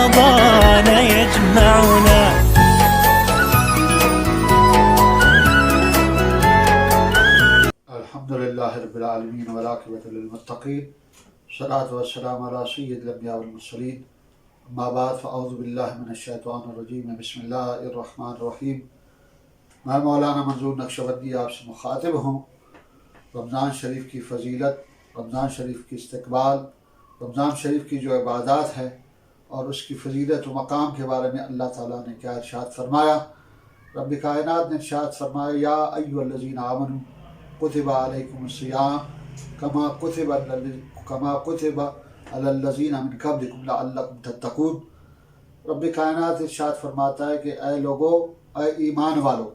رمضان يجمعنا. الحمد للہ رب العالمین والعاقبۃ للمتقین والصلاۃ والسلام علی سید الانبیاء والمرسلین اما بعد فاعوذ باللہ من الشیطان الرجیم بسم اللہ الرحمن الرحیم. میں مولانا منظور نقشبندی آپ سے مخاطب ہوں. رمضان شریف کی فضیلت، رمضان شریف کی استقبال، رمضان شریف کی جو عبادات ہے اور اس کی فضیلت و مقام کے بارے میں اللہ تعالیٰ نے کیا ارشاد فرمایا. رب کائنات نے ارشاد فرمایا یا ایھا الذین آمنوا کتب علیکم الصیام کما کتب علی الذین من قبلکم لعلکم تتقون. رب کائنات ارشاد فرماتا ہے کہ اے لوگو، اے ایمان والو،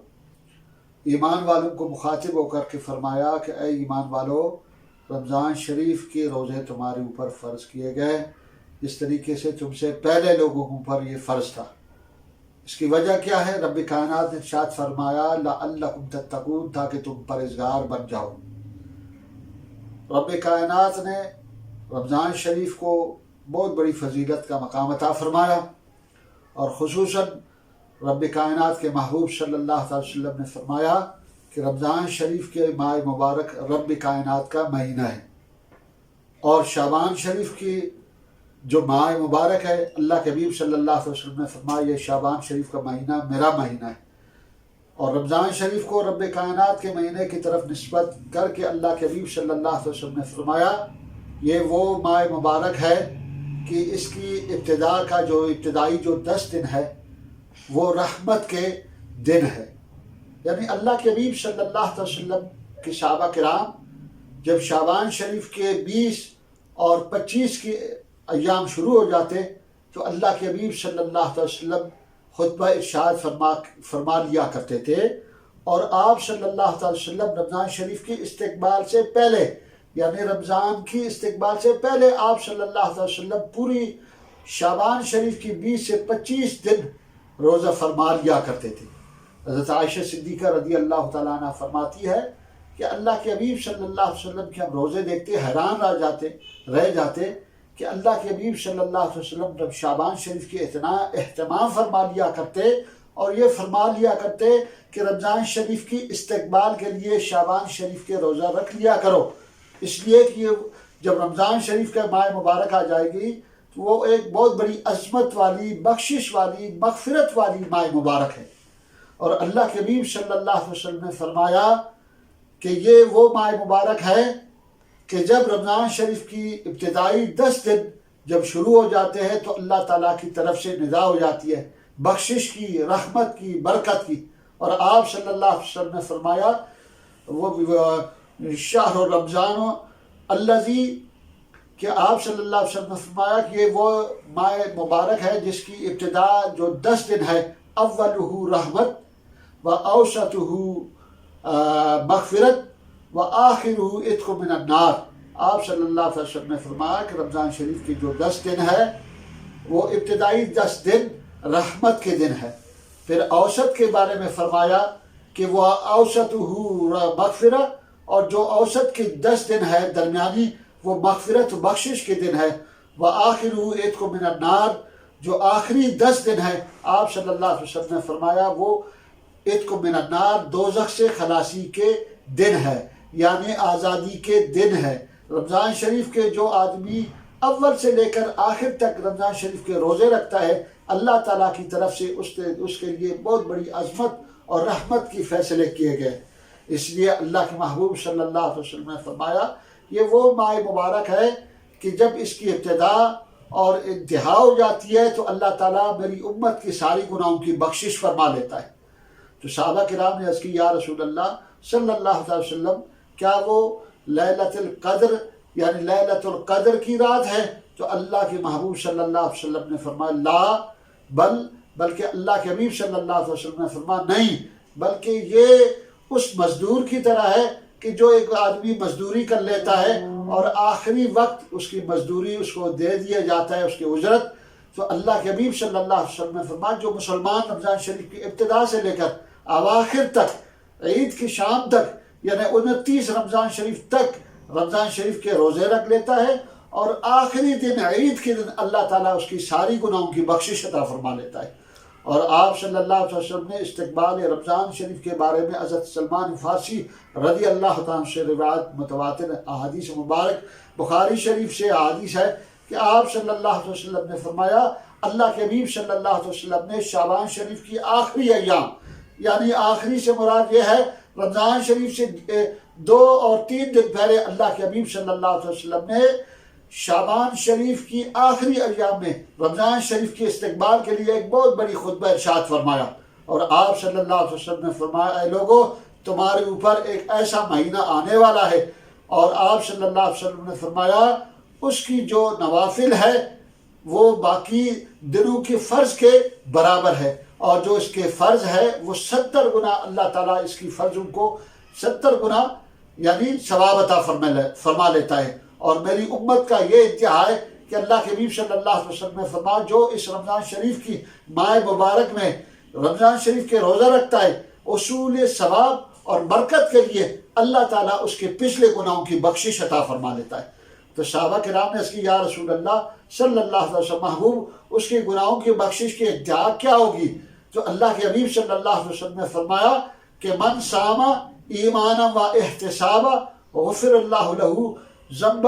ایمان والوں کو مخاطب ہو کر کے فرمایا کہ اے ایمان والو، رمضان شریف کے روزے تمہارے اوپر فرض کیے گئے جس طریقے سے تم سے پہلے لوگوں پر یہ فرض تھا. اس کی وجہ کیا ہے؟ رب کائنات نے ارشاد فرمایا لعلکم تتقون، تاکہ تم پرہیزگار بن جاؤ. رب کائنات نے رمضان شریف کو بہت بڑی فضیلت کا مقام عطا فرمایا، اور خصوصاً رب کائنات کے محبوب صلی اللہ علیہ وسلم نے فرمایا کہ رمضان شریف کے ماہ مبارک رب کائنات کا مہینہ ہے، اور شعبان شریف کی جو ماہ مبارک ہے، اللہ کے حبیب صلی اللہ علیہ وسلم نے فرمایا یہ شعبان شریف کا مہینہ میرا مہینہ ہے. اور رمضان شریف کو رب کائنات کے مہینے کی طرف نسبت کر کے اللہ کے حبیب صلی اللہ علیہ وسلم نے فرمایا یہ وہ ماہ مبارک ہے کہ اس کی ابتدا کا ابتدائی جو 10 دن ہے وہ رحمت کے دن ہے. یعنی اللہ کے حبیب صلی اللہ علیہ وسلم کے صحابہ کرام جب شعبان شریف کے 20 اور 25 کے ایام شروع ہو جاتے تو اللہ کے حبیب صلی اللہ علیہ وسلم خطبہ ارشاد فرما لیا کرتے تھے، اور آپ صلی اللہ علیہ وسلم رمضان شریف کی استقبال سے پہلے، یعنی رمضان کی استقبال سے پہلے آپ صلی اللہ علیہ وسلم پوری شعبان شریف کی 20 سے 25 دن روزہ فرما لیا کرتے تھے. حضرت عائشہ صدیقہ رضی اللہ تعالیٰ عنہ فرماتی ہے کہ اللہ کے حبیب صلی اللہ علیہ وسلم کے ہم روزے دیکھتے حیران رہ جاتے کہ اللہ کے حبیب صلی اللہ علیہ وسلم جب شعبان شریف کی اتنا اہتمام فرما لیا کرتے اور یہ فرما لیا کرتے کہ رمضان شریف کی استقبال کے لیے شعبان شریف کے روزہ رکھ لیا کرو، اس لیے کہ جب رمضان شریف کا ماہ مبارک آ جائے گی تو وہ ایک بہت بڑی عظمت والی، بخشش والی، مغفرت والی ماہ مبارک ہے. اور اللہ کے حبیب صلی اللہ علیہ وسلم نے فرمایا کہ یہ وہ ماہ مبارک ہے کہ جب رمضان شریف کی ابتدائی 10 دن جب شروع ہو جاتے ہیں تو اللہ تعالیٰ کی طرف سے ندا ہو جاتی ہے بخشش کی، رحمت کی، برکت کی. اور آپ صلی اللہ علیہ وسلم نے فرمایا وہ شہر رمضان الذی، کہ آپ صلی اللہ علیہ وسلم نے فرمایا کہ یہ وہ ماہ مبارک ہے جس کی ابتدا جو 10 دن ہے اولہ رحمت و اوسطہ مغفرت و آخرہ عتق من النار. آپ صلی اللہ علیہ وسلم نے فرمایا کہ رمضان شریف کی جو 10 دن ہے وہ ابتدائی 10 دن رحمت کے دن ہے. پھر اوسط کے بارے میں فرمایا کہ وہ اوسطہ مغفرت، اور جو اوسط کے 10 دن ہے درمیانی وہ مغفرت و بخشش کے دن ہے. وآخرہ عتق من النار، جو آخری 10 دن ہے آپ صلی اللہ علیہ وسلم نے فرمایا وہ عتق من النار، دوزخ سے خلاصی کے دن ہے، یعنی آزادی کے دن ہے. رمضان شریف کے جو آدمی اول سے لے کر آخر تک رمضان شریف کے روزے رکھتا ہے اللہ تعالیٰ کی طرف سے اس کے لیے بہت بڑی عظمت اور رحمت کی فیصلے کیے گئے. اس لیے اللہ کے محبوب صلی اللہ علیہ وسلم نے فرمایا یہ وہ ماہ مبارک ہے کہ جب اس کی ابتدا اور انتہا ہو جاتی ہے تو اللہ تعالیٰ میری امت کی ساری گناہوں کی بخشش فرما لیتا ہے. تو صحابہ کرام نے عرض کی یا رسول اللہ صلی اللہ علیہ وسلم کیا وہ لیلۃ القدر یعنی لیلۃ القدر کی رات ہے؟ تو اللہ کے محبوب صلی اللہ علیہ وسلم نے فرمایا لا بلکہ اللہ کے حبیب صلی اللہ علیہ وسلم نے فرمایا نہیں، بلکہ یہ اس مزدور کی طرح ہے کہ جو ایک آدمی مزدوری کر لیتا ہے اور آخری وقت اس کی مزدوری اس کو دے دیا جاتا ہے، اس کی اجرت. تو اللہ کے حبیب صلی اللہ علیہ وسلم نے فرمایا جو مسلمان رمضان شریف کی ابتدا سے لے کر اواخر تک، عید کی شام تک، یعنی 29 رمضان شریف تک رمضان شریف کے روزے رکھ لیتا ہے اور آخری دن عید کے دن اللہ تعالیٰ اس کی ساری گناہوں کی بخشش عطا فرما لیتا ہے۔ اور آپ صلی اللہ علیہ وسلم نے استقبال رمضان شریف کے بارے میں حضرت سلمان فارسی رضی اللہ تعالیٰ سے روایت متواتر احادیث مبارک بخاری شریف سے احادیث ہے کہ آپ صلی اللہ علیہ وسلم نے فرمایا، اللہ کے حبیب صلی اللہ علیہ وسلم نے شعبان شریف کی آخری ایام، یعنی آخری سے مراد یہ ہے رمضان شریف سے 2 اور 3 دن پہلے، اللہ کے حبیب صلی اللہ علیہ وسلم نے شعبان شریف کی آخری ایام میں رمضان شریف کے استقبال کے لیے ایک بہت بڑی خطبہ ارشاد فرمایا، اور آپ صلی اللہ علیہ وسلم نے فرمایا، اے لوگو تمہارے اوپر ایک ایسا مہینہ آنے والا ہے، اور آپ صلی اللہ علیہ وسلم نے فرمایا اس کی جو نوافل ہے وہ باقی دنوں کے فرض کے برابر ہے، اور جو اس کے فرض ہے وہ 70 گنا اللہ تعالیٰ اس کی فرضوں کو 70 گنا یعنی ثواب عطا فرما لیتا ہے۔ اور میری امت کا یہ ادعا ہے کہ اللہ کے حبیب صلی اللہ علیہ وسلم نے فرمایا، جو اس رمضان شریف کی ماہ مبارک میں رمضان شریف کے روزہ رکھتا ہے، اصول ثواب اور برکت کے لیے اللہ تعالیٰ اس کے پچھلے گناہوں کی بخشش عطا فرما لیتا ہے۔ تو صحابہ کرام نے اس کی، یا رسول اللہ صلی اللہ علیہ وسلم، محبوب اس کے گناہوں کی بخشش کی ادعا کیا ہوگی؟ تو اللہ کے حبیب صلی اللہ علیہ وسلم نے فرمایا کہ من صام ایمانا و احتسابا غفر اللہ لہ ذنب۔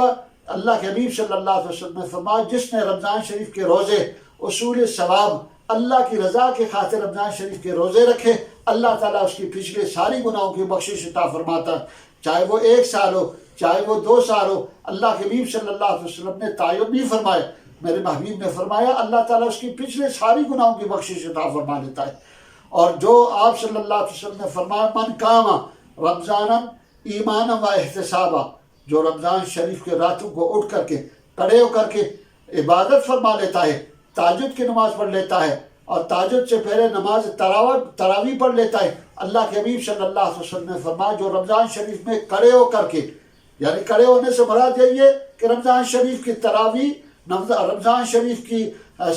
اللہ کے حبیب صلی اللہ علیہ وسلم نے فرمایا، جس نے رمضان شریف کے روزے اصول ثواب اللہ کی رضا کے خاطر رمضان شریف کے روزے رکھے، اللہ تعالیٰ اس کی پچھلے ساری گناہوں کی بخشش عطا فرماتا ہے، چاہے وہ 1 سال ہو چاہے وہ 2 سال ہو۔ اللہ کے حبیب صلی اللہ علیہ وسلم نے تعین نہیں فرمایا، میرے محبوب نے فرمایا اللہ تعالیٰ اس کی پچھلے ساری گناہوں کی بخشش عطا فرما لیتا ہے۔ اور جو آپ صلی اللہ علیہ وسلم نے فرمایا، من قام رمضانا ایمانا و احتسابا، جو رمضان شریف کے راتوں کو اٹھ کر کے کھڑے ہو کر کے عبادت فرما لیتا ہے، تہجد کی نماز پڑھ لیتا ہے، اور تہجد سے پہلے نماز تراویح پڑھ لیتا ہے، اللہ کے حبیب صلی اللہ علیہ وسلم نے فرمایا جو رمضان شریف میں کھڑے ہو کر کے، یعنی کھڑے ہونے سے مراد یہی ہے کہ رمضان شریف کی تراویح، رمضان شریف کی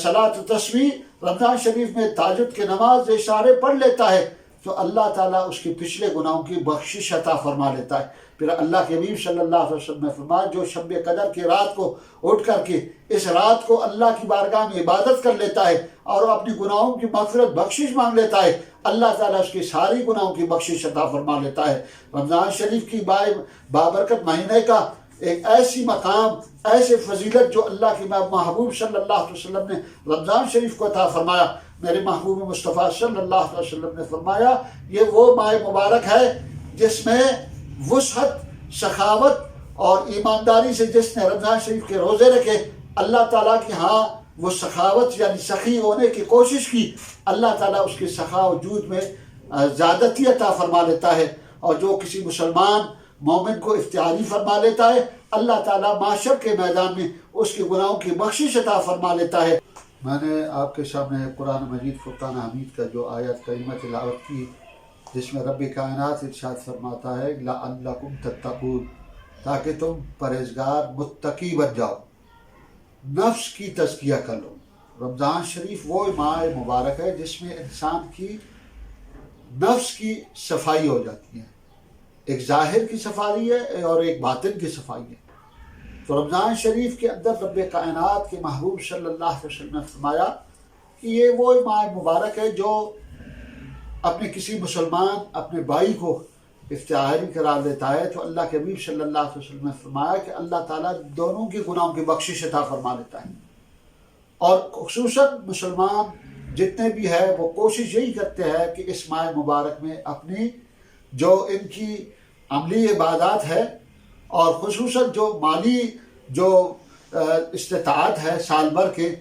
صلاۃ تسبیح، رمضان شریف میں تہجد کی نماز اشارے پڑھ لیتا ہے، تو اللہ تعالیٰ اس کے پچھلے گناہوں کی بخشش عطا فرما لیتا ہے۔ پھر اللہ کے حبیب صلی اللہ علیہ وسلم نے فرمایا، جو شب قدر کی رات کو اٹھ کر کے اس رات کو اللہ کی بارگاہ میں عبادت کر لیتا ہے اور اپنی گناہوں کی مغفرت بخشش مانگ لیتا ہے، اللہ تعالیٰ اس کی ساری گناہوں کی بخشش عطا فرما لیتا ہے۔ رمضان شریف کی بابرکت مہینے کا ایک ایسی مقام، ایسے فضیلت جو اللہ کے محبوب صلی اللہ علیہ وسلم نے رمضان شریف کو عطا فرمایا، میرے محبوب مصطفیٰ صلی اللہ علیہ وسلم نے فرمایا یہ وہ ماہ مبارک ہے جس میں وسعت، سخاوت اور ایمانداری سے جس نے رمضان شریف کے روزے رکھے، اللہ تعالیٰ کی ہاں وہ سخاوت یعنی سخی ہونے کی کوشش کی، اللہ تعالیٰ اس کی سخا و جود میں زیادتی عطا فرما لیتا ہے، اور جو کسی مسلمان مومن کو افتخاری فرما لیتا ہے، اللہ تعالیٰ معاشر کے میدان میں اس کے گناہوں کی بخشش عطا فرما لیتا ہے۔ میں نے آپ کے سامنے قرآن مجید فرقان حمید کا جو آیت کریمہ تلاوت کی، جس میں رب کائنات ارشاد فرماتا ہے لعلکم تتقون، تاکہ تم پرہیزگار متقی بن جاؤ، نفس کی تزکیہ کر لو۔ رمضان شریف وہ ماہ مبارک ہے جس میں انسان کی نفس کی صفائی ہو جاتی ہے، ایک ظاہر کی صفائی ہے اور ایک باطن کی صفائی ہے۔ تو رمضان شریف کے اندر رب کائنات کے محبوب صلی اللہ علیہ وسلم نے فرمایا کہ یہ وہ ماہ مبارک ہے جو اپنے کسی مسلمان اپنے بھائی کو افتخاری قرار دیتا ہے، تو اللہ کے حبیب صلی اللہ علیہ وسلم نے فرمایا کہ اللہ تعالیٰ دونوں کی گناہوں کی بخشش عطا فرما لیتا ہے۔ اور خصوصاً مسلمان جتنے بھی ہے وہ کوشش یہی کرتے ہیں کہ اس ماہ مبارک میں اپنی جو ان کی عملی عبادات ہے اور خصوصاً جو مالی جو استطاعت ہے سال بھر کے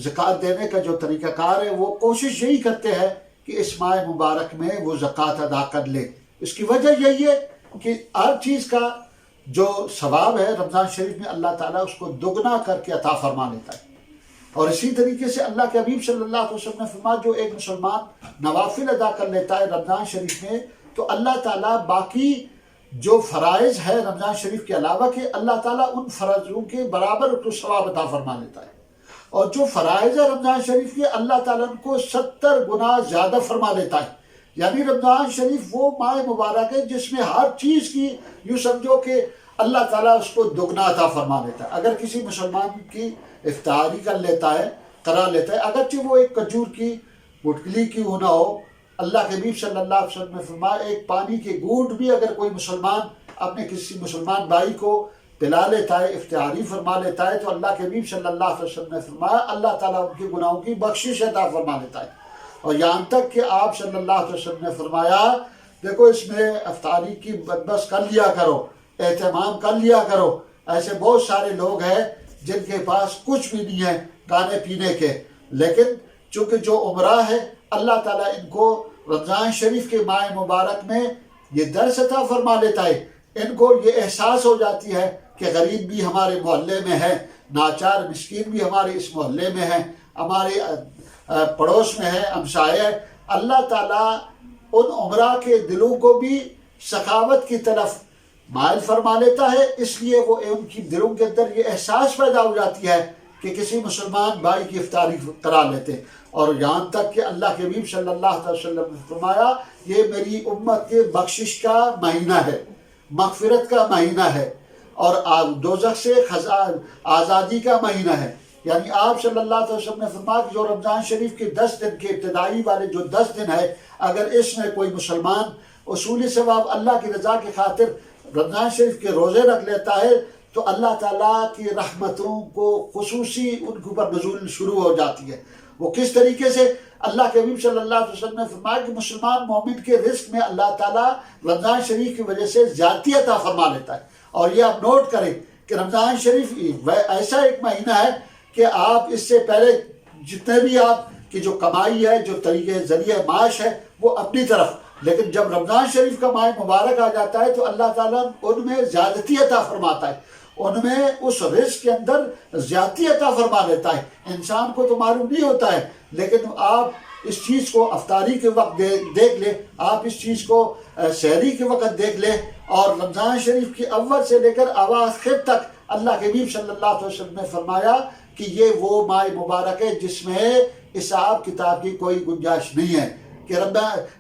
زکوٰۃ دینے کا جو طریقہ کار ہے، وہ کوشش یہی کرتے ہیں کہ اس ماہ مبارک میں وہ زکوٰۃ ادا کر لے۔ اس کی وجہ یہی ہے کہ ہر چیز کا جو ثواب ہے رمضان شریف میں اللہ تعالیٰ اس کو دگنا کر کے عطا فرما لیتا ہے۔ اور اسی طریقے سے اللہ کے حبیب صلی اللہ علیہ وسلم نے فرمایا جو ایک مسلمان نوافل ادا کر لیتا ہے رمضان شریف میں، تو اللہ تعالیٰ باقی جو فرائض ہے رمضان شریف کے علاوہ کے، اللہ تعالیٰ ان فرائضوں کے برابر اس کو ثواب عطا فرما لیتا ہے۔ اور جو فرائض ہے رمضان شریف کے، اللہ تعالیٰ ان کو 70 گنا زیادہ فرما لیتا ہے۔ یعنی رمضان شریف وہ ماہ مبارک ہے جس میں ہر چیز کی، یوں سمجھو کہ اللہ تعالیٰ اس کو دگنا عطا فرما لیتا ہے۔ اگر کسی مسلمان کی افطاری کرا لیتا ہے، اگرچہ وہ ایک کھجور کی گٹکلی کی نہ ہو، اللہ کے حبیب صلی اللہ علیہ وسلم نے فرمایا ایک پانی کے گھونٹ بھی اگر کوئی مسلمان اپنے کسی مسلمان بھائی کو پلا لیتا ہے، افطاری فرما لیتا ہے، تو اللہ کے حبیب صلی اللہ علیہ وسلم نے فرمایا اللہ تعالیٰ ان کے گناہوں کی بخشش عطا فرما لیتا ہے۔ اور یہاں تک کہ آپ صلی اللہ علیہ وسلم نے فرمایا دیکھو اس میں افطاری کی بندوبست کر لیا کرو، اہتمام کر لیا کرو۔ ایسے بہت سارے لوگ ہیں جن کے پاس کچھ بھی نہیں ہے کھانے پینے کے، لیکن چونکہ جو عمرہ ہے اللہ تعالیٰ ان کو رمضان شریف کے ماہ مبارک میں یہ درس عطا فرما لیتا ہے، ان کو یہ احساس ہو جاتی ہے کہ غریب بھی ہمارے محلے میں ہے، ناچار مسکین بھی ہمارے اس محلے میں ہے، ہمارے پڑوس میں ہے، ہمسائے ہے۔ اللہ تعالیٰ ان عمرہ کے دلوں کو بھی سخاوت کی طرف مائل فرما لیتا ہے، اس لیے وہ ان کی دلوں کے اندر یہ احساس پیدا ہو جاتی ہے کہ کسی مسلمان بھائی کی افطاری کرا لیتے۔ اور یہاں تک کہ اللہ کے حبیب صلی اللہ علیہ وسلم نے فرمایا یہ میری امت کے بخشش کا مہینہ ہے، مغفرت کا مہینہ ہے، اور دوزخ سے آزادی کا مہینہ ہے۔ یعنی آپ صلی اللہ علیہ وسلم نے فرمایا کہ جو رمضان شریف کے 10 دن کے ابتدائی والے جو 10 دن ہے، اگر اس میں کوئی مسلمان اصولی ثواب اللہ کی رضا کی خاطر رمضان شریف کے روزے رکھ لیتا ہے تو اللہ تعالیٰ کی رحمتوں کو خصوصی ان کے اوپر نزول شروع ہو جاتی ہے۔ وہ کس طریقے سے؟ اللہ کے حبیب صلی اللہ علیہ وسلم نے فرمایا کہ مسلمان مومن کے رزق میں اللہ تعالیٰ رمضان شریف کی وجہ سے زیادتی عطا فرما لیتا ہے۔ اور یہ آپ نوٹ کریں کہ رمضان شریف ایسا ایک مہینہ ہے کہ آپ اس سے پہلے جتنے بھی آپ کی جو کمائی ہے، جو طریقے ذریعہ معاش ہے، وہ اپنی طرف، لیکن جب رمضان شریف کا ماہ مبارک آ جاتا ہے تو اللہ تعالیٰ ان میں زیادتی عطا فرماتا ہے، ان میں اس رزق کے اندر زیادتی عطا فرما لیتا ہے۔ انسان کو تو معلوم نہیں ہوتا ہے، لیکن آپ اس چیز کو افطاری کے وقت دیکھ لیں، آپ اس چیز کو سحری کے وقت دیکھ لیں، اور رمضان شریف کے اول سے لے کر اواخر تک اللہ کے حبیب صلی اللہ علیہ وسلم نے فرمایا کہ یہ وہ ماہ مبارک ہے جس میں حساب کتاب کی کوئی گنجائش نہیں ہے، کہ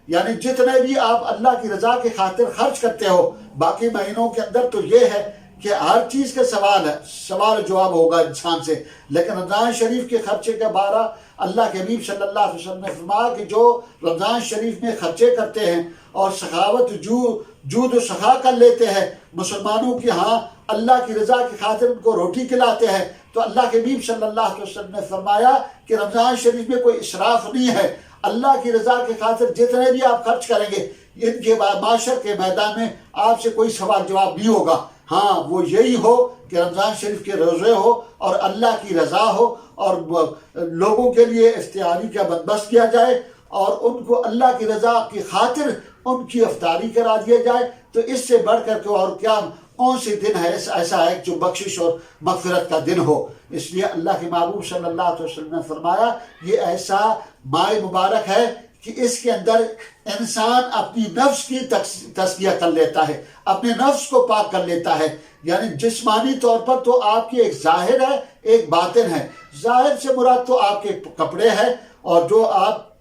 یعنی جتنے بھی آپ اللہ کی رضا کی خاطر خرچ کرتے ہو باقی مہینوں کے اندر تو یہ ہے کہ ہر چیز کا سوال ہے، سوال جواب ہوگا انسان سے، لیکن رمضان شریف کے خرچے کے بارے اللہ کے حبیب صلی اللہ علیہ وسلم نے فرمایا کہ جو رمضان شریف میں خرچے کرتے ہیں اور سخاوت جود و سخا کر لیتے ہیں مسلمانوں کی، ہاں اللہ کی رضا کی خاطر ان کو روٹی کھلاتے ہیں، تو اللہ کے حبیب صلی اللہ علیہ وسلم نے فرمایا کہ رمضان شریف میں کوئی اسراف نہیں ہے، اللہ کی رضا کی خاطر جتنے بھی آپ خرچ کریں گے ان کے بعد معاشر کے میدان میں آپ سے کوئی سوال جواب نہیں ہوگا۔ ہاں وہ یہی ہو کہ رمضان شریف کے روزے ہو اور اللہ کی رضا ہو اور لوگوں کے لیے افطاری کا بندوبست کیا جائے اور ان کو اللہ کی رضا کی خاطر ان کی افطاری کرا دیا جائے، تو اس سے بڑھ کر کے اور کیا کون سے دن ہے ایسا ہے جو بخشش اور مغفرت کا دن ہو۔ اس لیے اللہ کے محبوب صلی اللہ علیہ وسلم نے فرمایا یہ ایسا ماہ مبارک ہے کہ اس کے اندر انسان اپنی نفس کی تزکیہ کر لیتا ہے، اپنے نفس کو پاک کر لیتا ہے۔ یعنی جسمانی طور پر تو آپ کی ایک ظاہر ہے ایک باطن ہے، ظاہر سے مراد تو آپ کے کپڑے ہیں اور جو آپ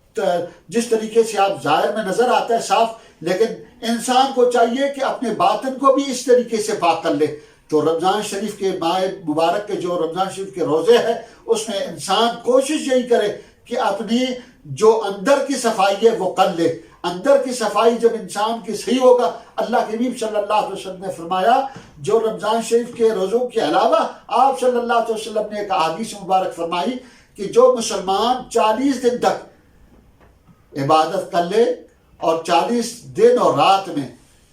جس طریقے سے آپ ظاہر میں نظر آتا ہے صاف، لیکن انسان کو چاہیے کہ اپنے باطن کو بھی اس طریقے سے پاک کر لے۔ تو رمضان شریف کے ماہ مبارک کے جو رمضان شریف کے روزے ہیں اس میں انسان کوشش یہی کرے کہ اپنی جو اندر کی صفائی ہے وہ کر لے۔ اندر کی صفائی جب انسان کی صحیح ہوگا، اللہ کے حبیب صلی اللہ علیہ وسلم نے فرمایا جو رمضان شریف کے روزوں کے علاوہ آپ صلی اللہ علیہ وسلم نے ایک حدیث مبارک فرمائی کہ جو مسلمان 40 دن تک عبادت کر لے اور 40 دن اور رات میں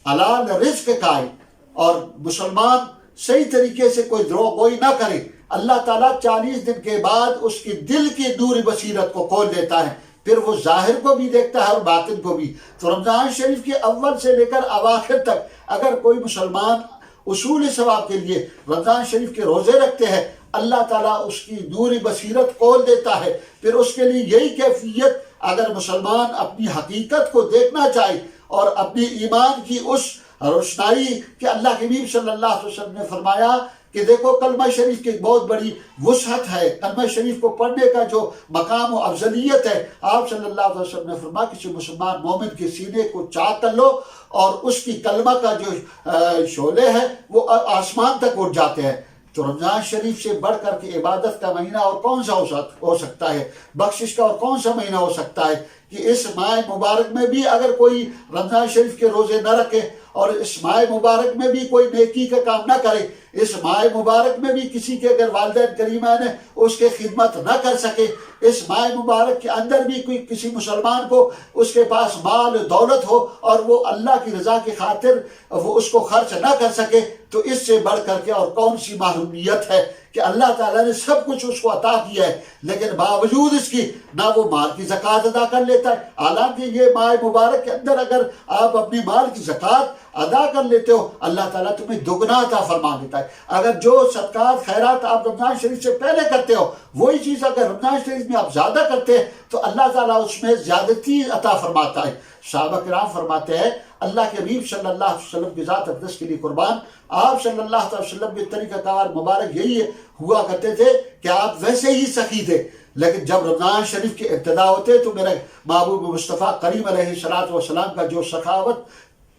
حلال رزق کھائے اور مسلمان صحیح طریقے سے کوئی دروغ گوئی نہ کرے، اللہ تعالیٰ 40 دن کے بعد اس کی دل کی نور بصیرت کو کھول دیتا ہے، پھر وہ ظاہر کو بھی دیکھتا ہے اور باطن کو بھی۔ تو رمضان شریف کے اول سے لے کر اواخر تک اگر کوئی مسلمان اصول ثواب کے لیے رمضان شریف کے روزے رکھتے ہیں، اللہ تعالیٰ اس کی نور بصیرت کھول دیتا ہے۔ پھر اس کے لیے یہی کیفیت اگر مسلمان اپنی حقیقت کو دیکھنا چاہے اور اپنی ایمان کی اس روشنائی کہ اللہ کے حبیب صلی اللہ علیہ وسلم نے فرمایا کہ دیکھو کلمہ شریف کی بہت بڑی وسعت ہے، کلمہ شریف کو پڑھنے کا جو مقام و افضلیت ہے، آپ صلی اللہ علیہ وسلم نے فرمایا کسی مسلمان مومن کے سینے کو چاک کر لو اور اس کی کلمہ کا جو شعلے ہے وہ آسمان تک اٹھ جاتے ہیں۔ تو رمضان شریف سے بڑھ کر کے عبادت کا مہینہ اور کون سا ہو سکتا ہے، بخشش کا اور کون سا مہینہ ہو سکتا ہے کہ اس ماہ مبارک میں بھی اگر کوئی رمضان شریف کے روزے نہ رکھے اور اس ماہ مبارک میں بھی کوئی نیکی کا کام نہ کرے، اس ماہ مبارک میں بھی کسی کے اگر والدین کریمان نے اس کے خدمت نہ کر سکے، اس ماہ مبارک کے اندر بھی کوئی کسی مسلمان کو اس کے پاس مال دولت ہو اور وہ اللہ کی رضا کی خاطر وہ اس کو خرچ نہ کر سکے، تو اس سے بڑھ کر کے اور کون سی محرومیت ہے کہ اللہ تعالیٰ نے سب کچھ اس کو عطا کیا ہے، لیکن باوجود اس کی نہ وہ مال کی زکوٰۃ ادا کر لیتا ہے۔ حالانکہ یہ ماہ مبارک کے اندر اگر آپ اپنی مال کی زکوٰۃ ادا کر لیتے ہو، اللہ تعالیٰ تمہیں دگنا عطا فرما دیتا ہے۔ اگر جو صدقات خیرات آپ رمضان شریف سے پہلے کرتے ہو، وہی چیز اگر رمضان شریف میں آپ زیادہ کرتے ہیں تو اللہ تعالیٰ اس میں زیادتی عطا فرماتا ہے۔ صحابہ کرام فرماتے ہیں اللہ کے حبیب صلی اللہ علیہ وسلم کی ذات اقدس کے لیے قربان، آپ صلی اللہ علیہ وسلم کے طریقہ کار مبارک یہی ہوا کرتے تھے کہ آپ ویسے ہی سخی تھے، لیکن جب رمضان شریف کی ابتدا ہوتے تو میرے محبوب مصطفیٰ کریم علیہ السلام کا جو سخاوت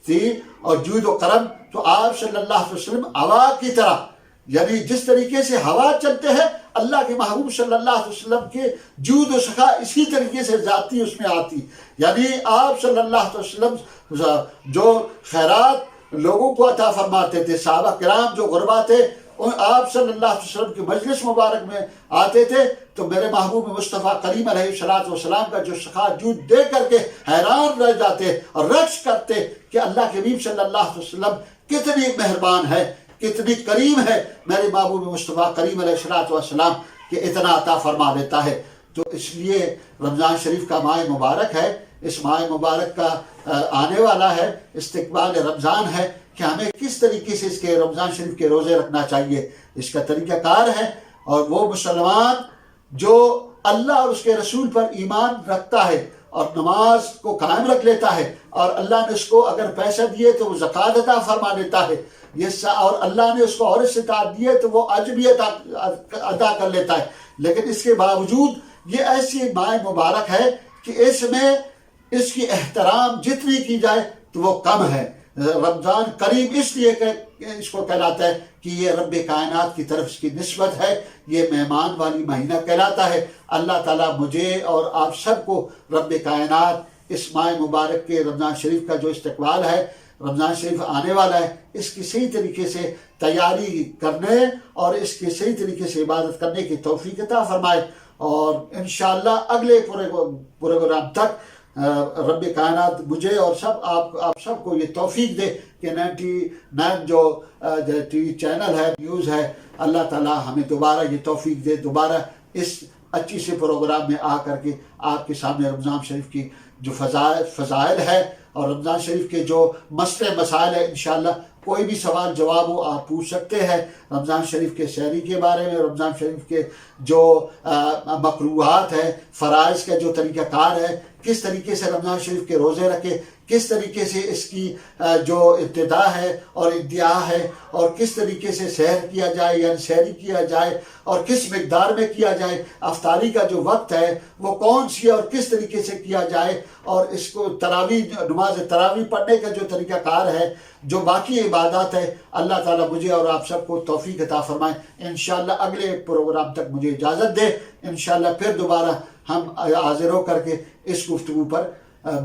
تھی اور جود و کرم، تو آپ صلی اللہ علیہ وسلم ہوا کی طرح، یعنی جس طریقے سے ہوا چلتے ہیں اللہ کے محبوب صلی اللہ علیہ وسلم کے جود و سخا اسی طریقے سے ذاتی اس میں آتی، یعنی آپ صلی اللہ علیہ وسلم جو خیرات لوگوں کو عطا فرماتے تھے، صحابہ کرام جو غربا تھے آپ صلی اللہ علیہ وسلم کی مجلس مبارک میں آتے تھے تو میرے محبوب مصطفیٰ کریم علیہ السلام کا جو سخا جود دے کر کے حیران رہ جاتے اور رقص کرتے کہ اللہ کے حبیب صلی اللہ علیہ وسلم کتنی مہربان ہے، کتنی کریم ہے میرے محبوب مصطفیٰ کریم علیہ السلام کہ اتنا عطا فرما دیتا ہے۔ تو اس لیے رمضان شریف کا ماہ مبارک ہے، اس ماہ مبارک کا آنے والا ہے، استقبال رمضان ہے کہ ہمیں کس طریقے سے اس کے رمضان شریف کے روزے رکھنا چاہیے، اس کا طریقہ کار ہے۔ اور وہ مسلمان جو اللہ اور اس کے رسول پر ایمان رکھتا ہے اور نماز کو قائم رکھ لیتا ہے اور اللہ نے اس کو اگر پیسہ دیے تو وہ زکوٰۃ عطا فرما دیتا ہے، اور اللہ نے اس کو اور استطاعت دیے تو وہ حج بھی ادا کر لیتا ہے، لیکن اس کے باوجود یہ ایسی ماہ مبارک ہے کہ اس میں اس کی احترام جتنی کی جائے تو وہ کم ہے۔ رمضان قریب اس لیے کہ اس کو کہلاتا ہے کہ یہ رب کائنات کی طرف اس کی نسبت ہے، یہ مہمان والی مہینہ کہلاتا ہے۔ اللہ تعالیٰ مجھے اور آپ سب کو رب کائنات اس ماہ مبارک کے رمضان شریف کا جو استقبال ہے، رمضان شریف آنے والا ہے، اس کی صحیح طریقے سے تیاری کرنے اور اس کی صحیح طریقے سے عبادت کرنے کی توفیق عطا فرمائے، اور انشاءاللہ اگلے پروگرام تک رب کائنات مجھے اور آپ سب کو یہ توفیق دے کہ 99 جو ٹی وی چینل ہے، نیوز ہے، اللہ تعالیٰ ہمیں دوبارہ یہ توفیق دے، دوبارہ اس اچھی سے پروگرام میں آ کر کے آپ کے سامنے رمضان شریف کی جو فضائل ہے اور رمضان شریف کے جو مسئلے مسائل ہیں، انشاءاللہ کوئی بھی سوال جواب ہو آپ پوچھ سکتے ہیں رمضان شریف کے سحری کے بارے میں، رمضان شریف کے جو مقروحات ہیں، فرائض کا جو طریقہ کار ہے، کس طریقے سے رمضان شریف کے روزے رکھے، کس طریقے سے اس کی جو ابتدا ہے اور انتہا ہے، اور کس طریقے سے سحر کیا جائے یعنی سحری کیا جائے اور کس مقدار میں کیا جائے، افطاری کا جو وقت ہے وہ کون سی ہے اور کس طریقے سے کیا جائے، اور اس کو نماز تراویح پڑھنے کا جو طریقہ کار ہے، جو باقی عبادات ہے، اللہ تعالیٰ مجھے اور آپ سب کو توفیق عطا فرمائے۔ انشاءاللہ اگلے پروگرام تک مجھے اجازت دے، انشاءاللہ پھر دوبارہ ہم حاضر ہو کر کے اس گفتگو پر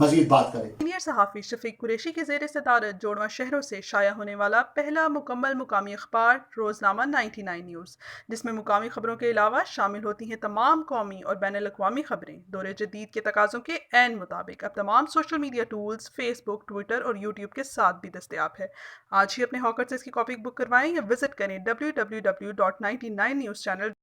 مزید بات کریں۔ سینئر صحافی شفیق قریشی کے زیر صدارت جوڑواں شہروں سے شائع ہونے والا پہلا مکمل مقامی اخبار روزنامہ 99 نیوز، جس میں مقامی خبروں کے علاوہ شامل ہوتی ہیں تمام قومی اور بین الاقوامی خبریں، دور جدید کے تقاضوں کے عین مطابق اب تمام سوشل میڈیا ٹولز فیس بک، ٹویٹر اور یوٹیوب کے ساتھ بھی دستیاب ہے۔ آج ہی اپنے ہاکر سے اس کی کاپی بک کروائیں یا وزٹ کریں www.99newschannel.com